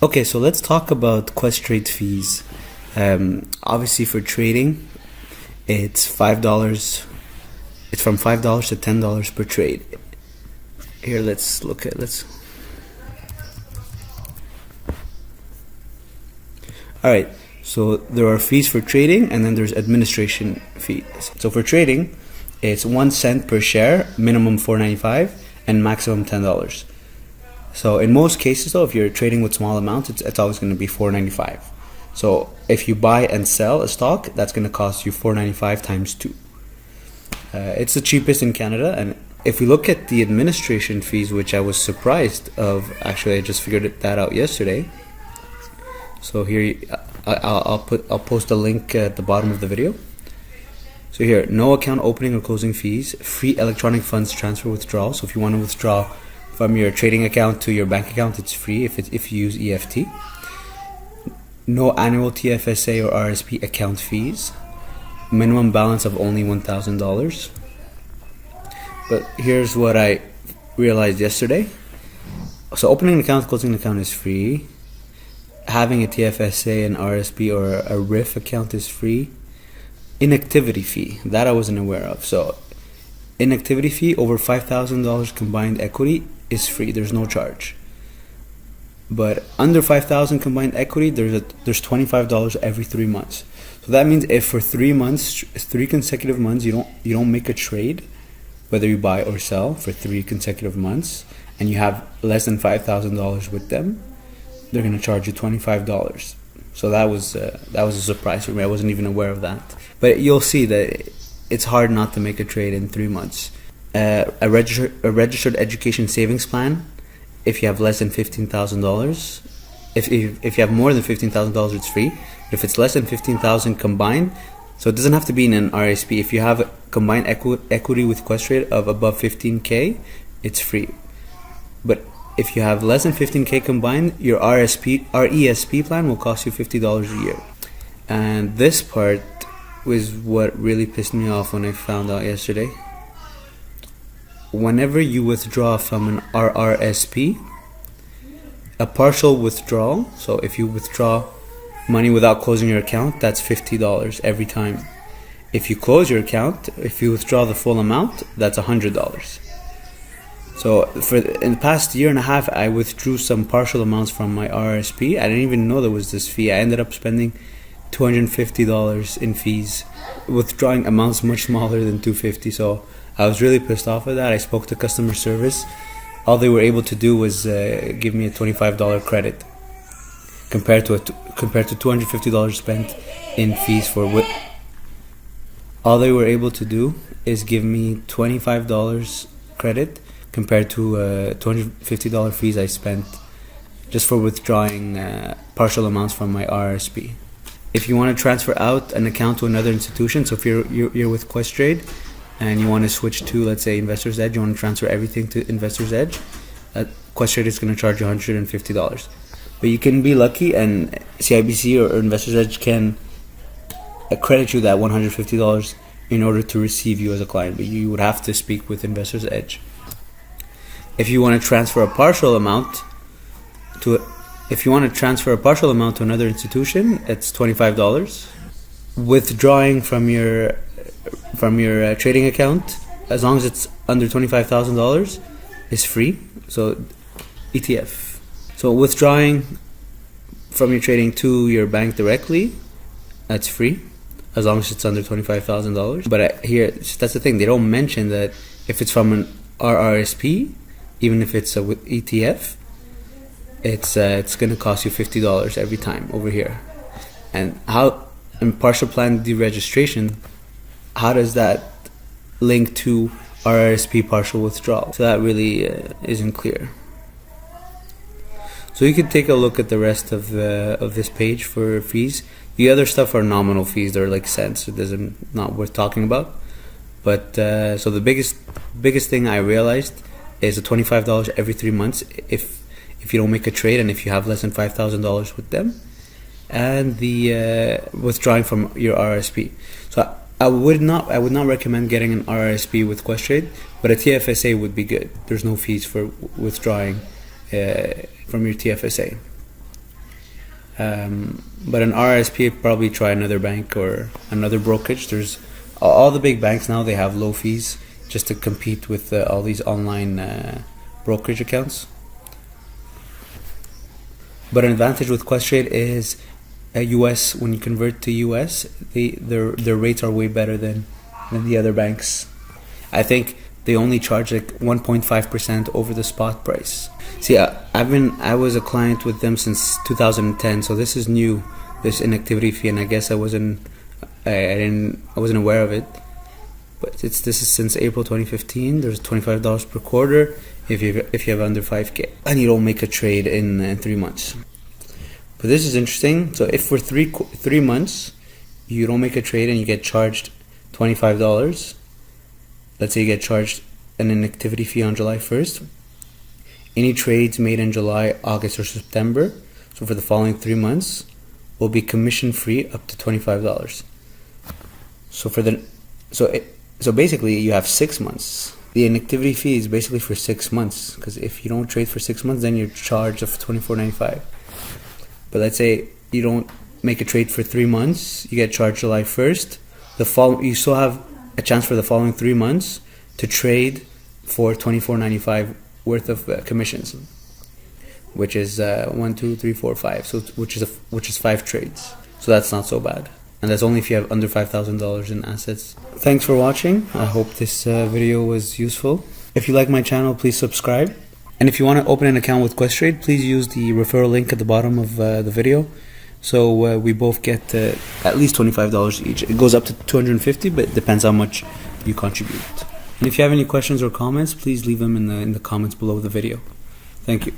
Okay, so let's talk about Questrade fees. Obviously for trading, it's $5. It's from $5 to $10 per trade. Here, let's look at All right, so there are fees for trading, and then there's administration fees. So for trading, it's 1 cent per share, minimum $4.95, and maximum $10. So in most cases, though, if you're trading with small amounts, it's always going to be $4.95. So if you buy and sell a stock, that's going to cost you $4.95 times 2. It's the cheapest in Canada. And if we look at the administration fees, which I was surprised of, actually I just figured that out yesterday. So here, I'll post a link at the bottom of the video. So here, no account opening or closing fees, free electronic funds transfer withdrawal. So if you want to withdraw from your trading account to your bank account, it's free if you use EFT. No annual TFSA or RRSP account fees. Minimum balance of only $1,000. But here's what I realized yesterday. So opening an account, closing an account is free. Having a TFSA and RRSP or a RIF account is free. Inactivity fee, that I wasn't aware of. So inactivity fee over $5,000 combined equity is free. There's no charge. But under $5,000 combined equity, there's $25 every 3 months. So that means if for 3 months, 3 consecutive months, you don't make a trade, whether you buy or sell for 3 consecutive months, and you have less than $5,000 with them, they're gonna charge you $25. So that was a surprise for me. I wasn't even aware of that. But you'll see that it's hard not to make a trade in 3 months. A registered education savings plan, if you have less than $15,000. If you have more than $15,000, it's free. But if it's less than $15,000 combined, so it doesn't have to be in an RSP. If you have a combined equity with Questrade of above $15K, it's free. But if you have less than $15K combined, your RESP plan will cost you $50 a year. And this part was what really pissed me off when I found out yesterday. Whenever you withdraw from an RRSP, a partial withdrawal, so if you withdraw money without closing your account, that's $50 every time. If you close your account, if you withdraw the full amount, that's $100. So in the past year and a half, I withdrew some partial amounts from my RRSP. I didn't even know there was this fee. I ended up spending $250 in fees, withdrawing amounts much smaller than $250. So I was really pissed off at that. I spoke to customer service. All they were able to do was give me a $25 credit compared to $250 spent in fees for what. All they were able to do is give me $25 credit compared to $250 fees I spent just for withdrawing partial amounts from my RRSP. If you want to transfer out an account to another institution, so if you're with Questrade and you want to switch to, let's say, Investor's Edge, you want to transfer everything to Investor's Edge, Questrade is going to charge you $150. But you can be lucky and CIBC or Investor's Edge can credit you that $150 in order to receive you as a client, but you would have to speak with Investor's Edge. If you want to transfer a partial amount to another institution, it's $25. Withdrawing from your trading account, as long as it's under $25,000, is free. So ETF. So withdrawing from your trading to your bank directly, that's free, as long as it's under $25,000. But here, that's the thing. They don't mention that if it's from an RRSP, even if it's a ETF, it's going to cost you $50 every time over here. And how in partial plan deregistration, how does that link to RRSP partial withdrawal? So that really isn't clear. So you can take a look at the rest of this page for fees. The other stuff are nominal fees; they're like cents. So it not worth talking about. But so the biggest thing I realized is the $25 every 3 months if you don't make a trade and if you have less than $5,000 with them, and the withdrawing from your RRSP. So I would not recommend getting an RRSP with Questrade, but a TFSA would be good. There's no fees for withdrawing from your TFSA. But an RRSP, probably try another bank or another brokerage. There's all the big banks now, they have low fees just to compete with all these online brokerage accounts. But an advantage with Questrade is US, when you convert to US, their rates are way better than the other banks. I think they only charge like 1.5% over the spot price. See, I was a client with them since 2010, so this is new, this inactivity fee, and I guess I wasn't aware of it. But this is since April 2015. There's $25 per quarter if you have under 5K, and you don't make a trade in 3 months. But this is interesting. So if for 3 months you don't make a trade and you get charged $25, let's say you get charged an inactivity fee on July 1st, any trades made in July, August, or September, so for the following 3 months, will be commission free up to $25. So basically you have 6 months. The inactivity fee is basically for 6 months, because if you don't trade for 6 months, then you're charged of $24.95. But let's say you don't make a trade for 3 months, you get charged July 1st. You still have a chance for the following 3 months to trade for $24.95 worth of commissions, which is 1, 2, 3, 4, 5. So which is 5 trades. So that's not so bad, and that's only if you have under $5,000 in assets. Thanks for watching. I hope this video was useful. If you like my channel, please subscribe. And if you want to open an account with Questrade, please use the referral link at the bottom of the video. So we both get at least $25 each. It goes up to $250, but it depends how much you contribute. And if you have any questions or comments, please leave them in the comments below the video. Thank you.